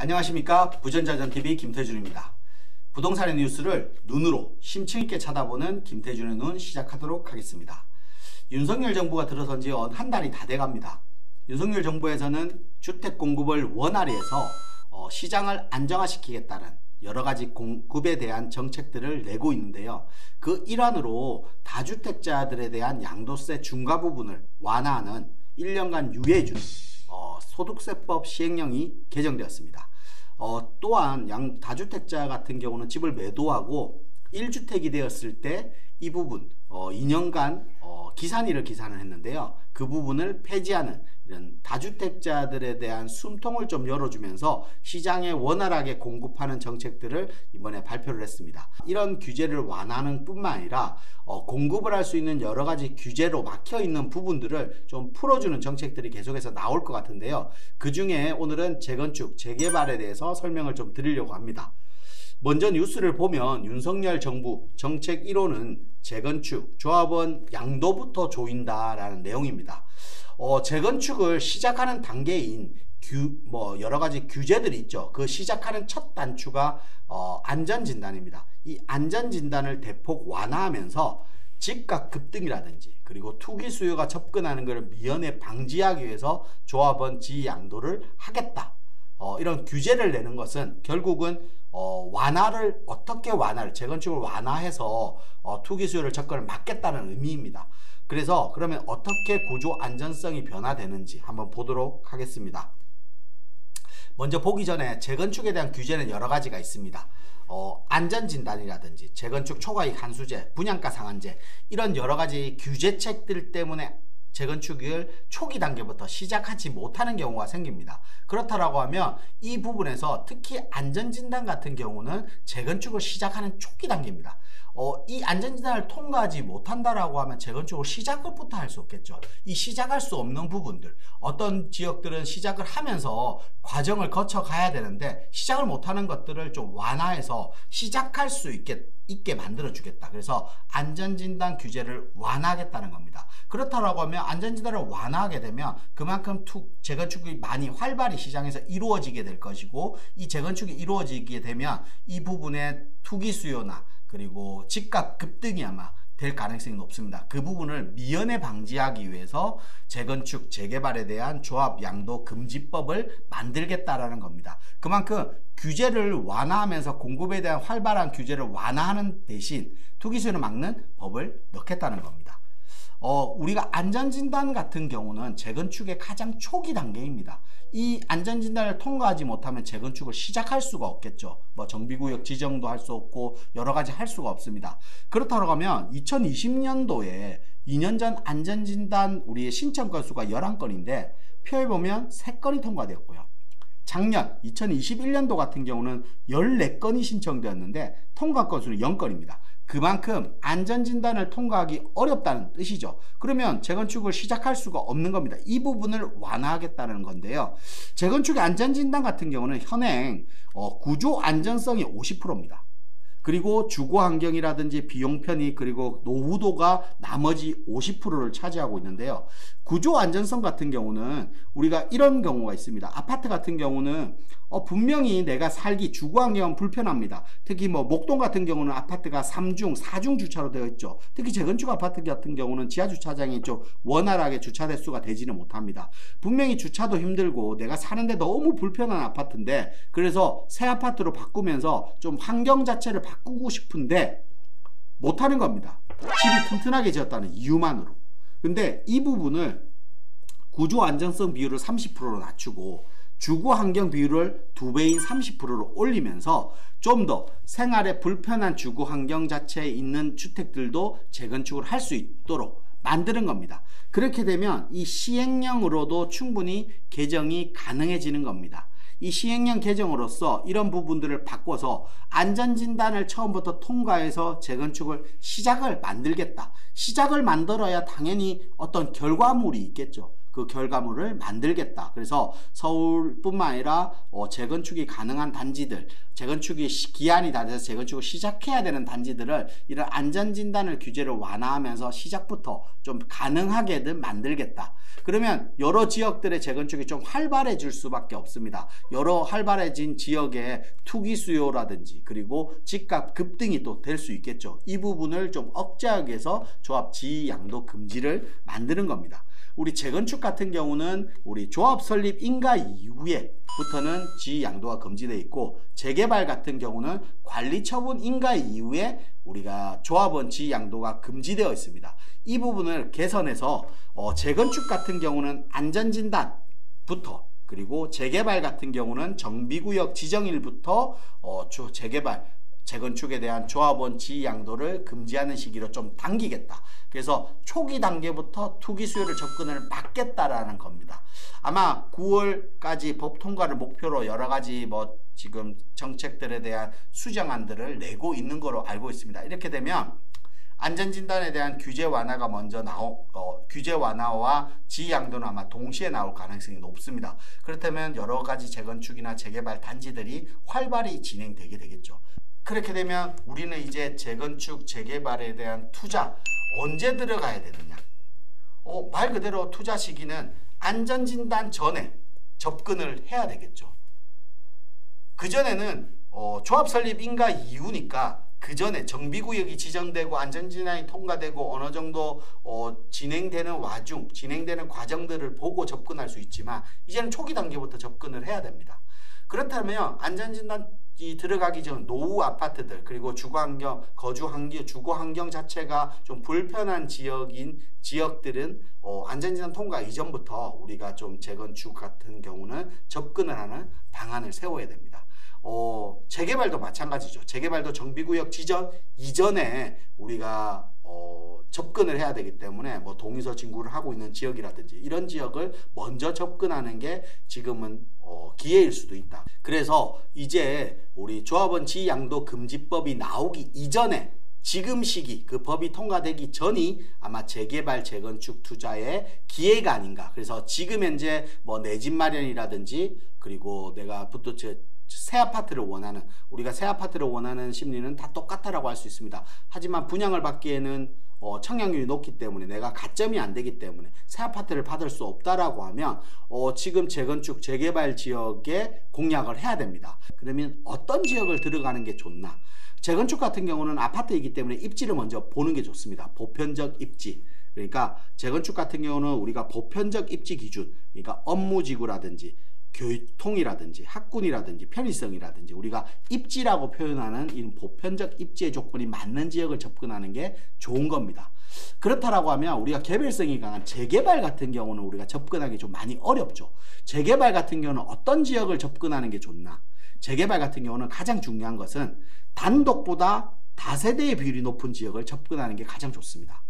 안녕하십니까. 부전자전TV 김태준입니다. 부동산의 뉴스를 눈으로 심층 있게 찾아보는 김태준의 눈 시작하도록 하겠습니다. 윤석열 정부가 들어선 지 한 달이 다 돼갑니다. 윤석열 정부에서는 주택 공급을 원활히해서 시장을 안정화시키겠다는 여러가지 공급에 대한 정책들을 내고 있는데요. 그 일환으로 다주택자들에 대한 양도세 중과 부분을 완화하는 1년간 유예해주는 소득세법 시행령이 개정되었습니다. 또한 다주택자 같은 경우는 집을 매도하고 1주택이 되었을 때 이 부분 2년간 기산일을 기산을 했는데요. 그 부분을 폐지하는 이런 다주택자들에 대한 숨통을 좀 열어주면서 시장에 원활하게 공급하는 정책들을 이번에 발표를 했습니다. 이런 규제를 완화하는 뿐만 아니라 공급을 할 수 있는 여러 가지 규제로 막혀 있는 부분들을 좀 풀어주는 정책들이 계속해서 나올 것 같은데요. 그 중에 오늘은 재건축, 재개발에 대해서 설명을 좀 드리려고 합니다. 먼저 뉴스를 보면 윤석열 정부 정책 1호는 재건축, 조합원 양도부터 조인다라는 내용입니다. 재건축을 시작하는 단계인 여러 가지 규제들이 있죠. 그 시작하는 첫 단추가 안전진단입니다. 이 안전진단을 대폭 완화하면서 집값 급등이라든지 그리고 투기 수요가 접근하는 것을 미연에 방지하기 위해서 조합원 지위 양도를 하겠다. 이런 규제를 내는 것은 결국은 어떻게 재건축을 완화해서 투기 수요를 접근을 막겠다는 의미입니다. 그래서 그러면 어떻게 구조 안전성이 변화되는지 한번 보도록 하겠습니다. 먼저 보기 전에 재건축에 대한 규제는 여러 가지가 있습니다. 안전진단이라든지 재건축 초과이익 환수제, 분양가 상한제 이런 여러 가지 규제책들 때문에 재건축을 초기 단계부터 시작하지 못하는 경우가 생깁니다. 그렇다라고 하면 이 부분에서 특히 안전진단 같은 경우는 재건축을 시작하는 초기 단계입니다. 이 안전진단을 통과하지 못한다라고 하면 재건축을 시작부터 할 수 없겠죠. 이 시작할 수 없는 부분들, 어떤 지역들은 시작을 하면서 과정을 거쳐 가야 되는데 시작을 못하는 것들을 좀 완화해서 시작할 수 있게 만들어 주겠다. 그래서 안전진단 규제를 완화하겠다는 겁니다. 그렇다라고 하면 안전진단을 완화하게 되면 그만큼 재건축이 많이 활발히 시장에서 이루어지게 될 것이고, 이 재건축이 이루어지게 되면 이 부분에 투기 수요나 그리고 집값 급등이 아마 될 가능성이 높습니다. 그 부분을 미연에 방지하기 위해서 재건축, 재개발에 대한 조합 양도 금지법을 만들겠다라는 겁니다. 그만큼 규제를 완화하면서 공급에 대한 활발한 규제를 완화하는 대신 투기 수요를 막는 법을 넣겠다는 겁니다. 우리가 안전진단 같은 경우는 재건축의 가장 초기 단계입니다. 이 안전진단을 통과하지 못하면 재건축을 시작할 수가 없겠죠. 정비구역 지정도 할 수 없고 여러 가지 할 수가 없습니다. 그렇다고 하면 2020년도에 2년 전 안전진단 우리의 신청 건수가 11건인데 표에 보면 3건이 통과되었고요. 작년 2021년도 같은 경우는 14건이 신청되었는데 통과 건수는 0건입니다. 그만큼 안전진단을 통과하기 어렵다는 뜻이죠. 그러면 재건축을 시작할 수가 없는 겁니다. 이 부분을 완화하겠다는 건데요. 재건축의 안전진단 같은 경우는 현행 구조 안전성이 50%입니다. 그리고 주거 환경이라든지 비용 편의 그리고 노후도가 나머지 50%를 차지하고 있는데요. 구조 안전성 같은 경우는 우리가 이런 경우가 있습니다. 아파트 같은 경우는 분명히 내가 살기 주거 환경은 불편합니다. 특히 목동 같은 경우는 아파트가 3중, 4중 주차로 되어 있죠. 특히 재건축 아파트 같은 경우는 지하 주차장이 좀 원활하게 주차 대수가 되지는 못합니다. 분명히 주차도 힘들고 내가 사는데 너무 불편한 아파트인데, 그래서 새 아파트로 바꾸면서 좀 환경 자체를 바꾸고 싶은데 못하는 겁니다. 집이 튼튼하게 지었다는 이유만으로. 근데 이 부분을 구조 안정성 비율을 30%로 낮추고 주거 환경 비율을 2배인 30%로 올리면서 좀 더 생활에 불편한 주거 환경 자체에 있는 주택들도 재건축을 할 수 있도록 만드는 겁니다. 그렇게 되면 이 시행령으로도 충분히 개정이 가능해지는 겁니다. 이 시행령 개정으로서 이런 부분들을 바꿔서 안전진단을 처음부터 통과해서 재건축을 시작을 만들겠다. 시작을 만들어야 당연히 어떤 결과물이 있겠죠. 그 결과물을 만들겠다. 그래서 서울뿐만 아니라 재건축이 가능한 단지들, 재건축이 기한이 다 돼서 재건축을 시작해야 되는 단지들을 이런 안전진단을 규제를 완화하면서 시작부터 좀 가능하게든 만들겠다. 그러면 여러 지역들의 재건축이 좀 활발해질 수밖에 없습니다. 여러 활발해진 지역의 투기 수요라든지 그리고 집값 급등이 또 될 수 있겠죠. 이 부분을 좀 억제하기 위해서 조합 지위 양도 금지를 만드는 겁니다. 우리 재건축 같은 경우는 우리 조합 설립 인가 이후에부터는 지위 양도가 금지되어 있고, 재개발 같은 경우는 관리 처분 인가 이후에 우리가 조합원 지위 양도가 금지되어 있습니다. 이 부분을 개선해서 재건축 같은 경우는 안전진단부터, 그리고 재개발 같은 경우는 정비구역 지정일부터 재건축에 대한 조합원 지위 양도를 금지하는 시기로 좀 당기겠다. 그래서 초기 단계부터 투기 수요를 접근을 막겠다라는 겁니다. 아마 9월까지 법 통과를 목표로 여러 가지 지금 정책들에 대한 수정안들을 내고 있는 거로 알고 있습니다. 이렇게 되면 안전진단에 대한 규제 완화가 먼저 규제 완화와 지위 양도는 아마 동시에 나올 가능성이 높습니다. 그렇다면 여러 가지 재건축이나 재개발 단지들이 활발히 진행되게 되겠죠. 그렇게 되면 우리는 이제 재건축, 재개발에 대한 투자 언제 들어가야 되느냐? 말 그대로 투자 시기는 안전진단 전에 접근을 해야 되겠죠. 그전에는 조합 설립 인가 이후니까 그 전에 정비구역이 지정되고 안전진단이 통과되고 어느 정도 진행되는 과정들을 보고 접근할 수 있지만, 이제는 초기 단계부터 접근을 해야 됩니다. 그렇다면 안전진단이 들어가기 전 노후 아파트들, 그리고 주거 환경 자체가 좀 불편한 지역들은 안전진단 통과 이전부터 우리가 좀 재건축 같은 경우는 접근을 하는 방안을 세워야 됩니다. 재개발도 마찬가지죠. 재개발도 정비구역 지정 이전에 우리가 접근을 해야 되기 때문에 동의서 진구를 하고 있는 지역이라든지 이런 지역을 먼저 접근하는 게 지금은 기회일 수도 있다. 그래서 이제 우리 조합원 지위 양도 금지법이 나오기 이전에, 지금 시기, 그 법이 통과되기 전이 아마 재개발 재건축 투자의 기회가 아닌가. 그래서 지금 현재 내 집 마련이라든지, 그리고 내가 새 아파트를 원하는, 우리가 새 아파트를 원하는 심리는 다 똑같다라고 할 수 있습니다. 하지만 분양을 받기에는 청약률이 높기 때문에, 내가 가점이 안 되기 때문에 새 아파트를 받을 수 없다라고 하면 지금 재건축 재개발 지역에 공략을 해야 됩니다. 그러면 어떤 지역을 들어가는 게 좋나? 재건축 같은 경우는 아파트이기 때문에 입지를 먼저 보는 게 좋습니다. 보편적 입지. 그러니까 재건축 같은 경우는 우리가 보편적 입지 기준, 그러니까 업무지구라든지 교통이라든지 학군이라든지 편의성이라든지 우리가 입지라고 표현하는 이런 보편적 입지의 조건이 맞는 지역을 접근하는 게 좋은 겁니다. 그렇다라고 하면 우리가 개별성이 강한 재개발 같은 경우는 우리가 접근하기 좀 많이 어렵죠. 재개발 같은 경우는 어떤 지역을 접근하는 게 좋나? 재개발 같은 경우는 가장 중요한 것은 단독보다 다세대의 비율이 높은 지역을 접근하는 게 가장 좋습니다.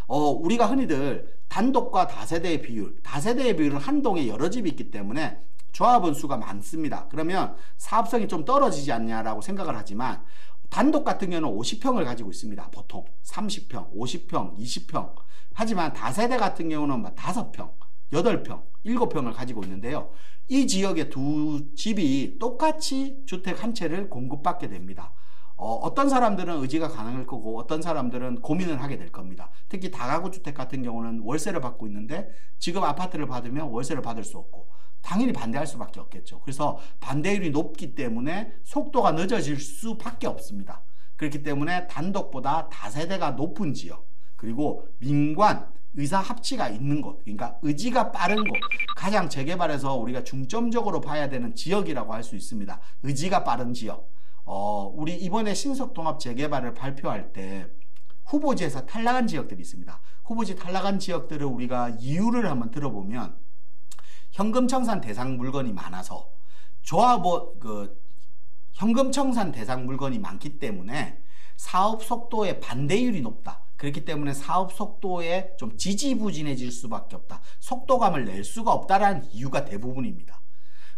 우리가 흔히들 단독과 다세대의 비율은 한 동에 여러 집이 있기 때문에 조합원 수가 많습니다. 그러면 사업성이 좀 떨어지지 않냐라고 생각을 하지만, 단독 같은 경우는 50평을 가지고 있습니다. 보통 30평, 50평, 20평. 하지만 다세대 같은 경우는 5평, 8평, 7평을 가지고 있는데요. 이 지역의 두 집이 똑같이 주택 한 채를 공급받게 됩니다. 어떤 사람들은 의지가 가능할 거고 어떤 사람들은 고민을 하게 될 겁니다. 특히 다가구 주택 같은 경우는 월세를 받고 있는데 지금 아파트를 받으면 월세를 받을 수 없고 당연히 반대할 수밖에 없겠죠. 그래서 반대율이 높기 때문에 속도가 늦어질 수밖에 없습니다. 그렇기 때문에 단독보다 다세대가 높은 지역, 그리고 민관, 의사 합치가 있는 곳, 그러니까 의지가 빠른 곳, 가장 재개발에서 우리가 중점적으로 봐야 되는 지역이라고 할 수 있습니다. 의지가 빠른 지역. 우리 이번에 신속통합 재개발을 발표할 때 후보지에서 탈락한 지역들이 있습니다. 후보지 탈락한 지역들을 우리가 이유를 한번 들어보면, 현금청산 대상 물건이 많아서 현금청산 대상 물건이 많기 때문에 사업 속도의 반대율이 높다. 그렇기 때문에 사업 속도에 좀 지지부진해질 수밖에 없다. 속도감을 낼 수가 없다라는 이유가 대부분입니다.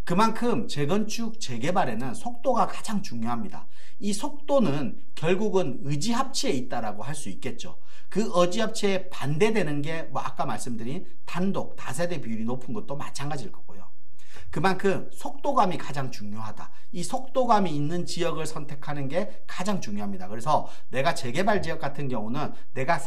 그만큼 재건축, 재개발에는 속도가 가장 중요합니다. 이 속도는 결국은 의지합치에 있다라고 할 수 있겠죠. 그 의지합치에 반대되는 게 뭐 아까 말씀드린 단독, 다세대 비율이 높은 것도 마찬가지일 거고요. 그만큼 속도감이 가장 중요하다. 이 속도감이 있는 지역을 선택하는 게 가장 중요합니다. 그래서 내가 재개발 지역 같은 경우는 내가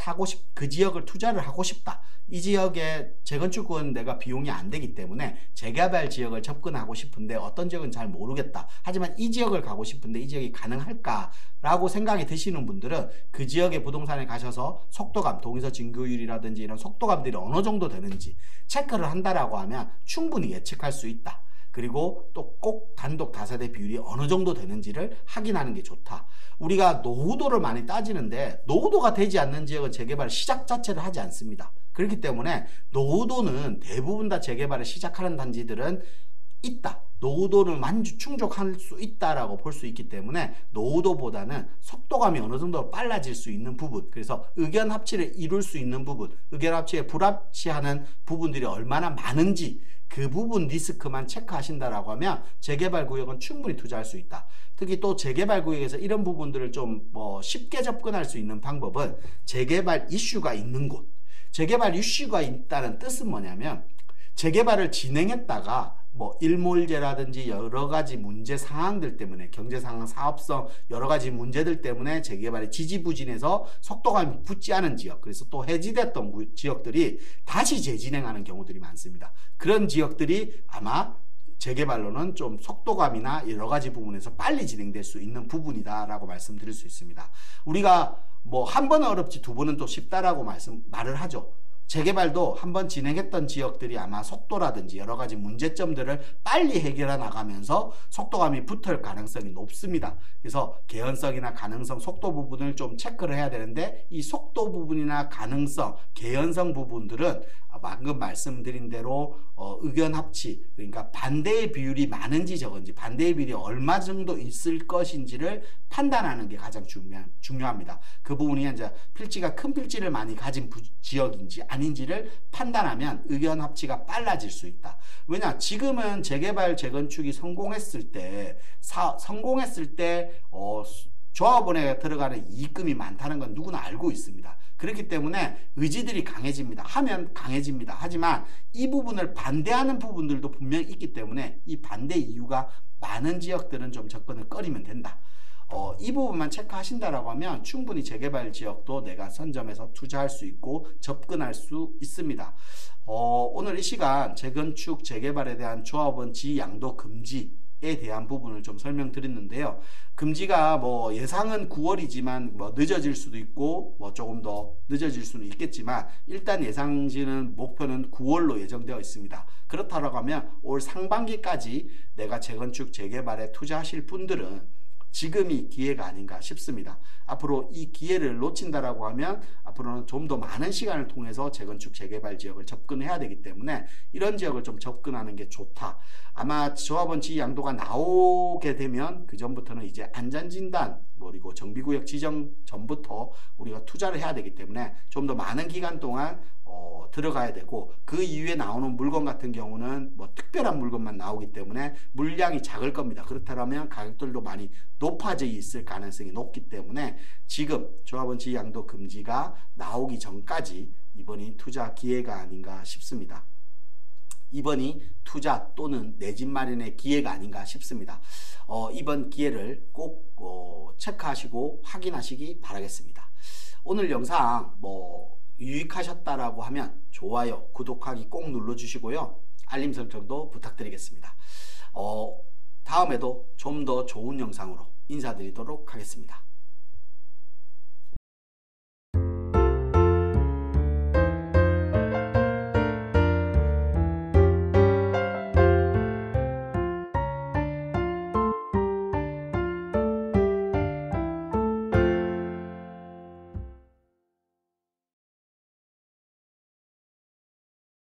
그 지역을 투자를 하고 싶다. 이 지역에 재건축은 내가 비용이 안 되기 때문에 재개발 지역을 접근하고 싶은데 어떤 지역은 잘 모르겠다. 하지만 이 지역을 가고 싶은데 이 지역이 가능할까라고 생각이 드시는 분들은 그 지역의 부동산에 가셔서 속도감, 동의서 진구율이라든지 이런 속도감들이 어느 정도 되는지 체크를 한다라고 하면 충분히 예측할 수 있다. 그리고 또 꼭 단독 다세대 비율이 어느 정도 되는지를 확인하는 게 좋다. 우리가 노후도를 많이 따지는데 노후도가 되지 않는 지역은 재개발 시작 자체를 하지 않습니다. 그렇기 때문에 노후도는 대부분 다 재개발을 시작하는 단지들은 있다. 노후도를 충족할 수 있다라고 볼 수 있기 때문에 노후도보다는 속도감이 어느 정도 빨라질 수 있는 부분, 그래서 의견 합치를 이룰 수 있는 부분, 의견 합치에 불합치하는 부분들이 얼마나 많은지 그 부분 리스크만 체크하신다라고 하면 재개발 구역은 충분히 투자할 수 있다. 특히 또 재개발 구역에서 이런 부분들을 좀 쉽게 접근할 수 있는 방법은 재개발 이슈가 있는 곳. 재개발 이슈가 있다는 뜻은 뭐냐면 재개발을 진행했다가 일몰제라든지 여러 가지 문제 상황들 때문에 경제 상황, 사업성 여러 가지 문제들 때문에 재개발이 지지부진해서 속도감이 붙지 않은 지역, 그래서 또 해지됐던 지역들이 다시 재진행하는 경우들이 많습니다. 그런 지역들이 아마 재개발로는 좀 속도감이나 여러 가지 부분에서 빨리 진행될 수 있는 부분이다라고 말씀드릴 수 있습니다. 우리가 한 번은 어렵지 두 번은 또 쉽다라고 말을 하죠. 재개발도 한번 진행했던 지역들이 아마 속도라든지 여러 가지 문제점들을 빨리 해결해 나가면서 속도감이 붙을 가능성이 높습니다. 그래서 개연성이나 가능성, 속도 부분을 좀 체크를 해야 되는데 이 속도 부분이나 가능성, 개연성 부분들은 방금 말씀드린 대로 의견 합치, 그러니까 반대의 비율이 많은지 적은지, 반대의 비율이 얼마 정도 있을 것인지를 판단하는 게 가장 중요합니다. 그 부분이 이제 필지가 큰 필지를 많이 가진 지역인지 아닌지를 판단하면 의견 합치가 빨라질 수 있다. 왜냐? 지금은 재개발, 재건축이 성공했을 때 조합원에 들어가는 이익금이 많다는 건 누구나 알고 있습니다. 그렇기 때문에 의지들이 강해집니다. 하면 강해집니다. 하지만 이 부분을 반대하는 부분들도 분명히 있기 때문에 이 반대 이유가 많은 지역들은 좀 접근을 꺼리면 된다. 이 부분만 체크하신다라고 하면 충분히 재개발 지역도 내가 선점해서 투자할 수 있고 접근할 수 있습니다. 오늘 이 시간 재건축, 재개발에 대한 조합원 지양도 금지에 대한 부분을 좀 설명드렸는데요. 금지가 예상은 9월이지만 늦어질 수도 있고 조금 더 늦어질 수는 있겠지만 일단 예상지는 목표는 9월로 예정되어 있습니다. 그렇다고 하면 올 상반기까지 내가 재건축, 재개발에 투자하실 분들은 지금이 기회가 아닌가 싶습니다. 앞으로 이 기회를 놓친다라고 하면 앞으로는 좀 더 많은 시간을 통해서 재건축, 재개발 지역을 접근해야 되기 때문에 이런 지역을 좀 접근하는 게 좋다. 아마 조합원 지위 양도가 나오게 되면 그 전부터는 이제 안전진단 그리고 정비구역 지정 전부터 우리가 투자를 해야 되기 때문에 좀 더 많은 기간 동안 들어가야 되고 그 이후에 나오는 물건 같은 경우는 특별한 물건만 나오기 때문에 물량이 작을 겁니다. 그렇다면 가격들도 많이 높아져 있을 가능성이 높기 때문에 지금 조합원 지위 양도 금지가 나오기 전까지 이번이 투자 기회가 아닌가 싶습니다. 이번이 투자 또는 내 집 마련의 기회가 아닌가 싶습니다. 이번 기회를 꼭 체크하시고 확인하시기 바라겠습니다. 오늘 영상 유익하셨다라고 하면 좋아요, 구독하기 꼭 눌러주시고요. 알림 설정도 부탁드리겠습니다. 다음에도 좀 더 좋은 영상으로 인사드리도록 하겠습니다.